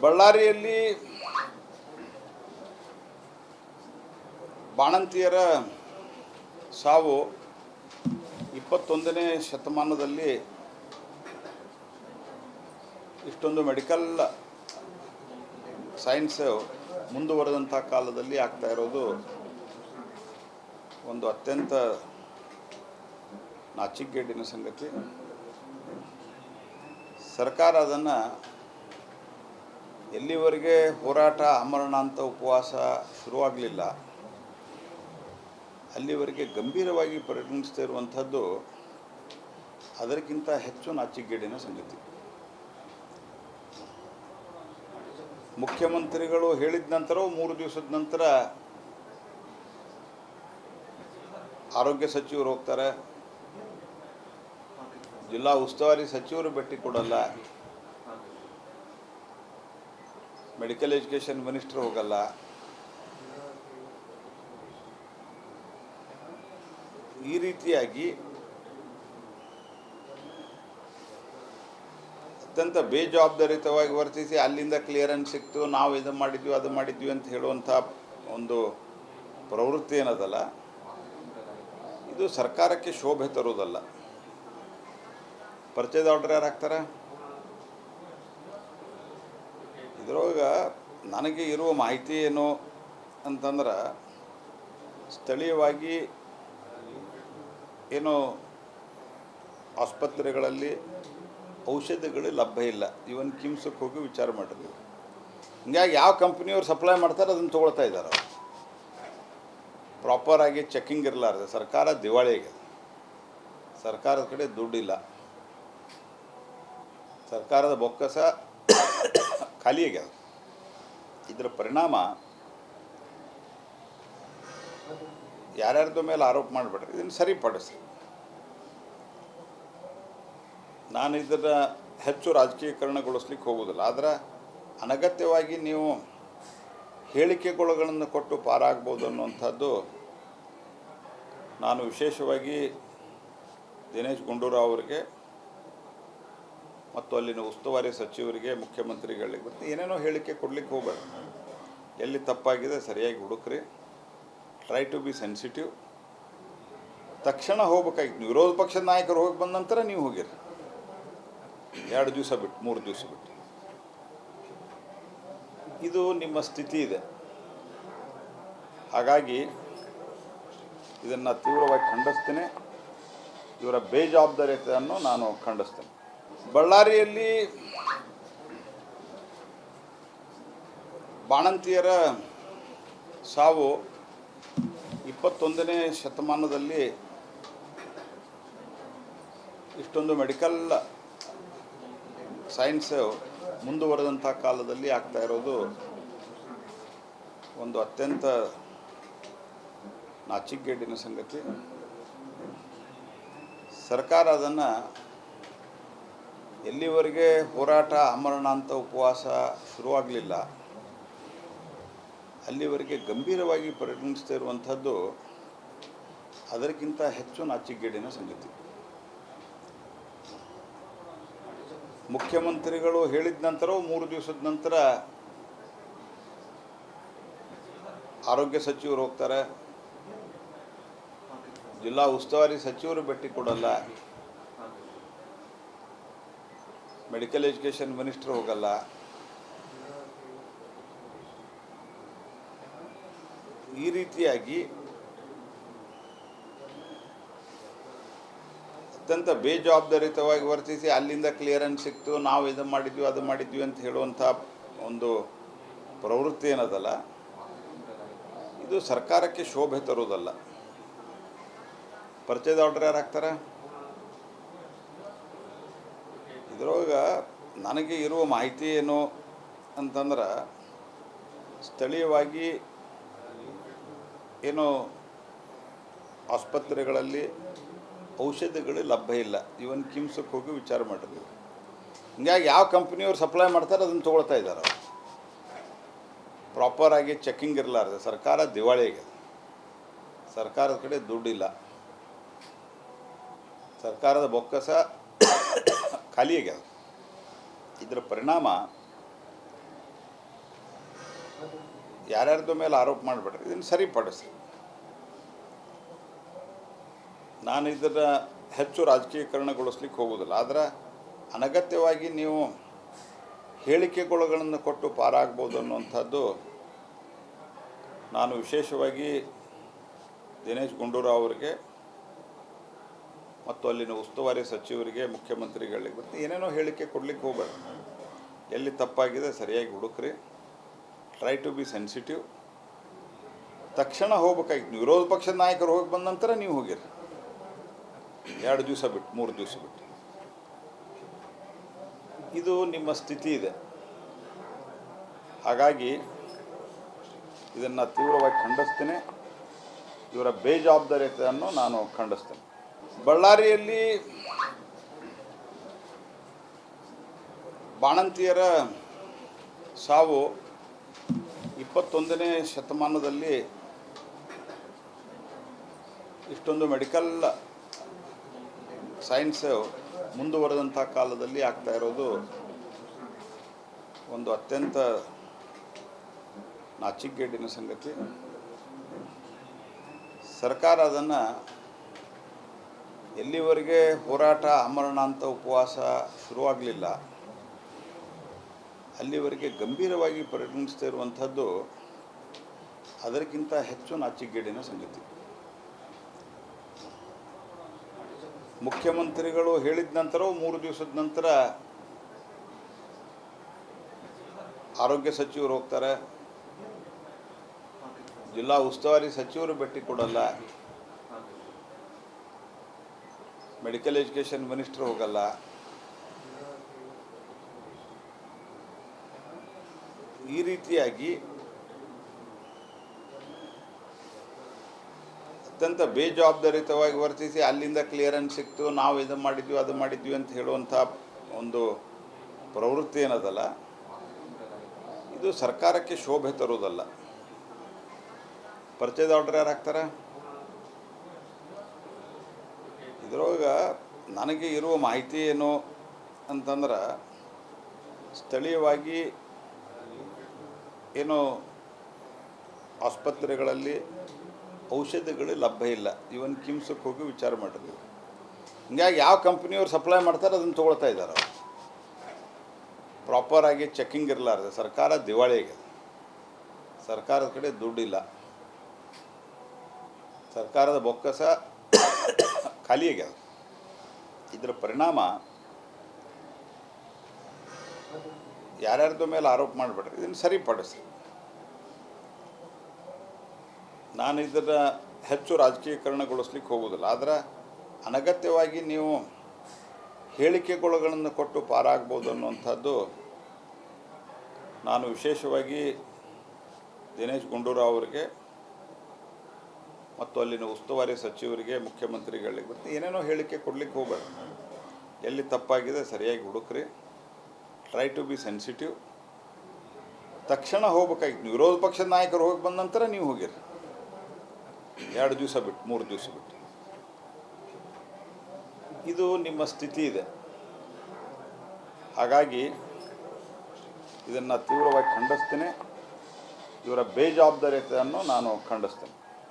ಬಳ್ಳಾರಿಯಲ್ಲಿ ಬಾಣಂತಿಯರ ಸಾವು 21ನೇ ಶತಮಾನದಲ್ಲಿ ಇಷ್ಟೊಂದು ಮೆಡಿಕಲ್ ಸೈನ್ಸ್ ಮುಂದುವರೆದಂಥ ಕಾಲದಲ್ಲಿ ಆಗ್ತಾ ಇರೋದು ಒಂದು ಅತ್ಯಂತ ನಾಚಿಕೆಗೇಡಿನ ಸಂಗತಿ. ಸರ್ಕಾರ ಅದನ್ನು ಎಲ್ಲಿವರೆಗೆ ಹೋರಾಟ ಆಮರಣಾಂತ ಉಪವಾಸ ಶುರುವಾಗಲಿಲ್ಲ ಅಲ್ಲಿವರೆಗೆ ಗಂಭೀರವಾಗಿ ಪರಿಗಣಿಸ್ತಾ ಇರುವಂಥದ್ದು ಅದಕ್ಕಿಂತ ಹೆಚ್ಚು ನಾಚಿಕೆಗೇಡಿನ ಸಂಗತಿ. ಮುಖ್ಯಮಂತ್ರಿಗಳು ಹೇಳಿದ ನಂತರ 3 ದಿವಸದ ನಂತರ ಆರೋಗ್ಯ ಸಚಿವರು ಹೋಗ್ತಾರೆ, ಜಿಲ್ಲಾ ಉಸ್ತುವಾರಿ ಸಚಿವರು ಭೇಟಿ ಕೊಡಲ್ಲ, ಮೆಡಿಕಲ್ ಎಜುಕೇಷನ್ ಮಿನಿಸ್ಟರ್ ಹೋಗಲ್ಲ. ಈ ರೀತಿಯಾಗಿ ಅತ್ಯಂತ ಬೇಜವಾಬ್ದಾರಿತವಾಗಿ ವರ್ತಿಸಿ ಅಲ್ಲಿಂದ ಕ್ಲಿಯರೆನ್ಸ್ ಸಿಕ್ತು, ನಾವು ಇದು ಮಾಡಿದ್ವಿ ಅದು ಮಾಡಿದ್ವಿ ಅಂತ ಹೇಳುವಂಥ ಒಂದು ಪ್ರವೃತ್ತಿ ಏನದಲ್ಲ, ಇದು ಸರ್ಕಾರಕ್ಕೆ ಶೋಭೆ ತರುವುದಲ್ಲ. ಪರಿಚಯದ ಆರ್ಡರ್ ಯಾರು ಹಾಕ್ತಾರೆ? ಇದ್ರೊಳಗೆ ನನಗೆ ಇರುವ ಮಾಹಿತಿ ಏನು ಅಂತಂದ್ರೆ, ಸ್ಥಳೀಯವಾಗಿ ಏನು ಆಸ್ಪತ್ರೆಗಳಲ್ಲಿ ಔಷಧಿಗಳು ಲಭ್ಯ ಇಲ್ಲ. ಇವನ್ ಕಿಮ್ಸಕ್ಕೆ ಹೋಗಿ ವಿಚಾರ ಮಾಡಿದ್ವಿ. ಹಿಂಗಾಗಿ ಯಾವ ಕಂಪ್ನಿಯವ್ರು ಸಪ್ಲೈ ಮಾಡ್ತಾರೆ ಅದನ್ನು ತೊಗೊಳ್ತಾ ಇದ್ದಾರೆ. ಪ್ರಾಪರಾಗಿ ಚೆಕ್ಕಿಂಗ್ ಇರಲಾರ್ದೆ ಸರ್ಕಾರ ದಿವಾಳಿಗೆ, ಸರ್ಕಾರದ ಕಡೆ ದುಡ್ಡಿಲ್ಲ, ಸರ್ಕಾರದ ಬೊಕ್ಕಸ ಖಾಲಿಯಾಗ್ಯದ. ಇದರ ಪರಿಣಾಮ ಯಾರ್ಯಾರ್ದ ಮೇಲೆ ಆರೋಪ ಮಾಡಿಬಿಟ್ರೆ ಇದನ್ನು ಸರಿಪಡಿಸಿ. ನಾನು ಇದನ್ನು ಹೆಚ್ಚು ರಾಜಕೀಯಕರಣಗೊಳಿಸ್ಲಿಕ್ಕೆ ಹೋಗೋದಿಲ್ಲ. ಆದರೆ ಅನಗತ್ಯವಾಗಿ ನೀವು ಹೇಳಿಕೆಗಳನ್ನು ಕೊಟ್ಟು ಪಾರಾಗ್ಬೋದು ಅನ್ನುವಂಥದ್ದು ನಾನು ವಿಶೇಷವಾಗಿ ದಿನೇಶ್ ಗುಂಡೂರಾವ್ ಅವರಿಗೆ ಮತ್ತು ಅಲ್ಲಿನ ಉಸ್ತುವಾರಿ ಸಚಿವರಿಗೆ, ಮುಖ್ಯಮಂತ್ರಿಗಳಿಗೆ ಮತ್ತು ಏನೇನೋ ಹೇಳಿಕೆ ಕೊಡಲಿಕ್ಕೆ ಹೋಗಬೇಡ. ಎಲ್ಲಿ ತಪ್ಪಾಗಿದೆ ಸರಿಯಾಗಿ ಹುಡುಕ್ರಿ. Try to be sensitive. ತಕ್ಷಣ ಹೋಗ್ಬೇಕಾಗಿತ್ತು. ವಿರೋಧ ಪಕ್ಷದ ನಾಯಕರು ಹೋಗಿ ಬಂದ ನಂತರ ನೀವು ಹೋಗಿರಿ, 2 ದಿವಸ ಬಿಟ್ಟು 3 ದಿವಸ ಬಿಟ್ಟು. ಇದು ನಿಮ್ಮ ಸ್ಥಿತಿ ಇದೆ. ಹಾಗಾಗಿ ಇದನ್ನು ತೀವ್ರವಾಗಿ ಖಂಡಿಸ್ತೇನೆ. ಇವರ ಬೇಜವಾಬ್ದಾರಿತೆಯನ್ನು ನಾನು ಖಂಡಿಸ್ತೇನೆ. ಬಳ್ಳಾರಿಯಲ್ಲಿ ಬಾಣಂತಿಯರ ಸಾವು 21ನೇ ಶತಮಾನದಲ್ಲಿ ಇಷ್ಟೊಂದು ಮೆಡಿಕಲ್ ಸೈನ್ಸ್ ಮುಂದುವರೆದಂಥ ಕಾಲದಲ್ಲಿ ಆಗ್ತಾ ಇರೋದು ಒಂದು ಅತ್ಯಂತ ನಾಚಿಕೆಗೇಡಿನ ಸಂಗತಿ. ಸರ್ಕಾರ ಅದನ್ನು ಎಲ್ಲಿವರೆಗೆ ಹೋರಾಟ ಆಮರಣಾಂತ ಉಪವಾಸ ಶುರುವಾಗಲಿಲ್ಲ ಅಲ್ಲಿವರೆಗೆ ಗಂಭೀರವಾಗಿ ಪರಿಗಣಿಸ್ತಾ ಇರುವಂಥದ್ದು ಅದಕ್ಕಿಂತ ಹೆಚ್ಚು ನಾಚಿಕೆಗೇಡಿನ ಸಂಗತಿ. ಮುಖ್ಯಮಂತ್ರಿಗಳು ಹೇಳಿದ ನಂತರ 3 ದಿವಸದ ನಂತರ ಆರೋಗ್ಯ ಸಚಿವರು ಹೋಗ್ತಾರೆ, ಜಿಲ್ಲಾ ಉಸ್ತುವಾರಿ ಸಚಿವರು ಭೇಟಿ ಕೊಡಲ್ಲ, ಮೆಡಿಕಲ್ ಎಜುಕೇಷನ್ ಮಿನಿಸ್ಟರ್ ಹೋಗಲ್ಲ. ಈ ರೀತಿಯಾಗಿ ಅತ್ಯಂತ ಬೇಜವಾಬ್ದಾರಿತವಾಗಿ ವರ್ತಿಸಿ ಅಲ್ಲಿಂದ ಕ್ಲಿಯರೆನ್ಸ್ ಸಿಕ್ತು, ನಾವು ಇದು ಮಾಡಿದ್ವಿ ಅದು ಮಾಡಿದ್ವಿ ಅಂತ ಹೇಳುವಂಥ ಒಂದು ಪ್ರವೃತ್ತಿ ಏನದಲ್ಲ, ಇದು ಸರ್ಕಾರಕ್ಕೆ ಶೋಭೆ ತರುವುದಲ್ಲ. ಪರಿಚಯದ ಆರ್ಡರ್ ಯಾರು ಹಾಕ್ತಾರೆ? ಇದ್ರೊಳಗೆ ನನಗೆ ಇರುವ ಮಾಹಿತಿ ಏನು ಅಂತಂದ್ರೆ, ಸ್ಥಳೀಯವಾಗಿ ಏನು ಆಸ್ಪತ್ರೆಗಳಲ್ಲಿ ಔಷಧಿಗಳು ಲಭ್ಯ ಇಲ್ಲ. ಇವನ್ ಕಿಮ್ಸಕ್ಕೆ ಹೋಗಿ ವಿಚಾರ ಮಾಡಿದ್ವಿ. ಹಿಂಗಾಗಿ ಯಾವ ಕಂಪ್ನಿಯವ್ರು ಸಪ್ಲೈ ಮಾಡ್ತಾರೆ ಅದನ್ನು ತೊಗೊಳ್ತಾ ಇದ್ದಾರೆ. ಪ್ರಾಪರಾಗಿ ಚೆಕ್ಕಿಂಗ್ ಇರಲಾರ್ದೆ ಸರ್ಕಾರ ದಿವಾಳಿಗೆ, ಸರ್ಕಾರದ ಕಡೆ ದುಡ್ಡಿಲ್ಲ, ಸರ್ಕಾರದ ಬೊಕ್ಕಸ ಖಾಲಿಯಾಗ್ಯದ. ಇದರ ಪರಿಣಾಮ ಯಾರ್ಯಾರ್ದ ಮೇಲೆ ಆರೋಪ ಮಾಡಬೇಡ್ರಿ, ಇದನ್ನು ಸರಿಪಡಿಸಿ. ನಾನು ಇದನ್ನು ಹೆಚ್ಚು ರಾಜಕೀಯಕರಣಗೊಳಿಸ್ಲಿಕ್ಕೆ ಹೋಗೋದಿಲ್ಲ. ಆದರೆ ಅನಗತ್ಯವಾಗಿ ನೀವು ಹೇಳಿಕೆಗಳನ್ನು ಕೊಟ್ಟು ಪಾರಾಗ್ಬೋದು ಅನ್ನುವಂಥದ್ದು ನಾನು ವಿಶೇಷವಾಗಿ ದಿನೇಶ್ ಗುಂಡೂರಾವ್ ಅವರಿಗೆ ಮತ್ತು ಅಲ್ಲಿನ ಉಸ್ತುವಾರಿ ಸಚಿವರಿಗೆ, ಮುಖ್ಯಮಂತ್ರಿಗಳಿಗೆ ಮತ್ತು ಏನೇನೋ ಹೇಳಿಕೆ ಕೊಡಲಿಕ್ಕೆ ಹೋಗಬೇಡ. ಎಲ್ಲಿ ತಪ್ಪಾಗಿದೆ ಸರಿಯಾಗಿ ಹುಡುಕ್ರಿ. Try to be sensitive. ತಕ್ಷಣ ಹೋಗ್ಬೇಕಾಗಿತ್ತು. ನೀವು ವಿರೋಧ ಪಕ್ಷದ ನಾಯಕರು ಹೋಗಿ ಬಂದ ನಂತರ ನೀವು ಹೋಗಿರಿ, 2 ದಿವಸ ಬಿಟ್ಟು 3 ದಿವಸ ಬಿಟ್ಟು. ಇದು ನಿಮ್ಮ ಸ್ಥಿತಿ ಇದೆ. ಹಾಗಾಗಿ ಇದನ್ನು ತೀವ್ರವಾಗಿ ಖಂಡಿಸ್ತೇನೆ. ಇವರ ಬೇಜವಾಬ್ದಾರಿತೆಯನ್ನು ನಾನು ಖಂಡಿಸ್ತೇನೆ. ಬಳ್ಳಾರಿಯಲ್ಲಿ ಬಾಣಂತಿಯರ ಸಾವು 21ನೇ ಶತಮಾನದಲ್ಲಿ ಇಷ್ಟೊಂದು ಮೆಡಿಕಲ್ ಸೈನ್ಸ್ ಮುಂದುವರೆದಂಥ ಕಾಲದಲ್ಲಿ ಆಗ್ತಾ ಇರೋದು ಒಂದು ಅತ್ಯಂತ ನಾಚಿಕೆಗೇಡಿನ ಸಂಗತಿ. ಸರ್ಕಾರ ಅದನ್ನು ಎಲ್ಲಿವರೆಗೆ ಹೋರಾಟ ಆಮರಣ ಅಂತ ಉಪವಾಸ ಶುರುವಾಗಲಿಲ್ಲ ಅಲ್ಲಿವರೆಗೆ ಗಂಭೀರವಾಗಿ ಪರಿಗಣಿಸ್ತಾ ಇರುವಂಥದ್ದು ಅದಕ್ಕಿಂತ ಹೆಚ್ಚು ನಾಚಿಕೆಗೇಡಿನ ಸಂಗತಿ. ಮುಖ್ಯಮಂತ್ರಿಗಳು ಹೇಳಿದ ನಂತರ 3 ದಿವಸದ ನಂತರ ಆರೋಗ್ಯ ಸಚಿವರು ಹೋಗ್ತಾರೆ, ಜಿಲ್ಲಾ ಉಸ್ತುವಾರಿ ಸಚಿವರು ಭೇಟಿ ಕೊಡಲ್ಲ, ಮೆಡಿಕಲ್ ಎಜುಕೇಷನ್ ಮಿನಿಸ್ಟರ್ ಹೋಗಲ್ಲ. ಈ ರೀತಿಯಾಗಿ ಅತ್ಯಂತ ಬೇಜವಾಬ್ದಾರಿತವಾಗಿ ವರ್ತಿಸಿ ಅಲ್ಲಿಂದ ಕ್ಲಿಯರೆನ್ಸ್ ಸಿಕ್ತು, ನಾವು ಇದು ಮಾಡಿದ್ವಿ ಅದು ಮಾಡಿದ್ವಿ ಅಂತ ಹೇಳುವಂಥ ಒಂದು ಪ್ರವೃತ್ತಿ ಏನದಲ್ಲ, ಇದು ಸರ್ಕಾರಕ್ಕೆ ಶೋಭೆ ತರುವುದಲ್ಲ. ಪರ್ಚೇಸ್ ಆರ್ಡರ್ ಯಾರು ಹಾಕ್ತಾರೆ? ಇದರೊಳಗೆ ನನಗೆ ಇರುವ ಮಾಹಿತಿ ಏನು ಅಂತಂದ್ರೆ, ಸ್ಥಳೀಯವಾಗಿ ಏನು ಆಸ್ಪತ್ರೆಗಳಲ್ಲಿ ಔಷಧಿಗಳು ಲಭ್ಯ ಇಲ್ಲ. ಇವನ್ ಕಿಮ್ಸಕ್ಕೆ ಹೋಗಿ ವಿಚಾರ ಮಾಡಿದ್ವಿ. ಹಿಂಗಾಗಿ ಯಾವ ಕಂಪ್ನಿಯವ್ರು ಸಪ್ಲೈ ಮಾಡ್ತಾರೆ ಅದನ್ನು ತೊಗೊಳ್ತಾ ಇದ್ದಾರೆ. ಅವರು ಪ್ರಾಪರಾಗಿ ಚೆಕ್ಕಿಂಗ್ ಇರಲಾರ್ದೆ ಸರ್ಕಾರ ದಿವಾಳಿ ಆಗಿದೆ. ಸರ್ಕಾರದ ಕಡೆ ದುಡ್ಡಿಲ್ಲ, ಸರ್ಕಾರದ ಬೊಕ್ಕಸ ಖಾಲಿ ಆಗ್ಯದ. ಇದರ ಪರಿಣಾಮ ಯಾರ್ಯಾರ್ದ ಮೇಲೆ ಆರೋಪ ಮಾಡಬೇಡ್ರಿ, ಇದನ್ನು ಸರಿಪಡಿಸಿ. ನಾನು ಇದನ್ನು ಹೆಚ್ಚು ರಾಜಕೀಯಕರಣಗೊಳಿಸ್ಲಿಕ್ಕೆ ಹೋಗೋದಿಲ್ಲ. ಆದರೆ ಅನಗತ್ಯವಾಗಿ ನೀವು ಹೇಳಿಕೆಗಳನ್ನು ಕೊಟ್ಟು ಪಾರಾಗ್ಬೋದು ಅನ್ನುವಂಥದ್ದು ನಾನು ವಿಶೇಷವಾಗಿ ದಿನೇಶ್ ಗುಂಡೂರಾವ್ ಅವರಿಗೆ ಮತ್ತು ಅಲ್ಲಿನ ಉಸ್ತುವಾರಿ ಸಚಿವರಿಗೆ, ಮುಖ್ಯಮಂತ್ರಿಗಳಿಗೆ ಮತ್ತು ಏನೇನೋ ಹೇಳಿಕೆ ಕೊಡಲಿಕ್ಕೆ ಹೋಗಬೇಡ. ಎಲ್ಲಿ ತಪ್ಪಾಗಿದೆ ಸರಿಯಾಗಿ ಹುಡುಕ್ರಿ. Try to be sensitive. ತಕ್ಷಣ ಹೋಗ್ಬೇಕಾಗಿತ್ತು. ನೀವು ವಿರೋಧ ಪಕ್ಷದ ನಾಯಕರು ಹೋಗಿ ಬಂದ ನಂತರ ನೀವು ಹೋಗಿರಿ, 2 ದಿವಸ ಬಿಟ್ಟು 3 ದಿವಸ ಬಿಟ್ಟು. ಇದು ನಿಮ್ಮ ಸ್ಥಿತಿ ಇದೆ. ಹಾಗಾಗಿ ಇದನ್ನು ತೀವ್ರವಾಗಿ ಖಂಡಿಸ್ತೇನೆ. ಇವರ ಬೇಜವಾಬ್ದಾರಿತೆಯನ್ನು ನಾನು ಖಂಡಿಸ್ತೇನೆ.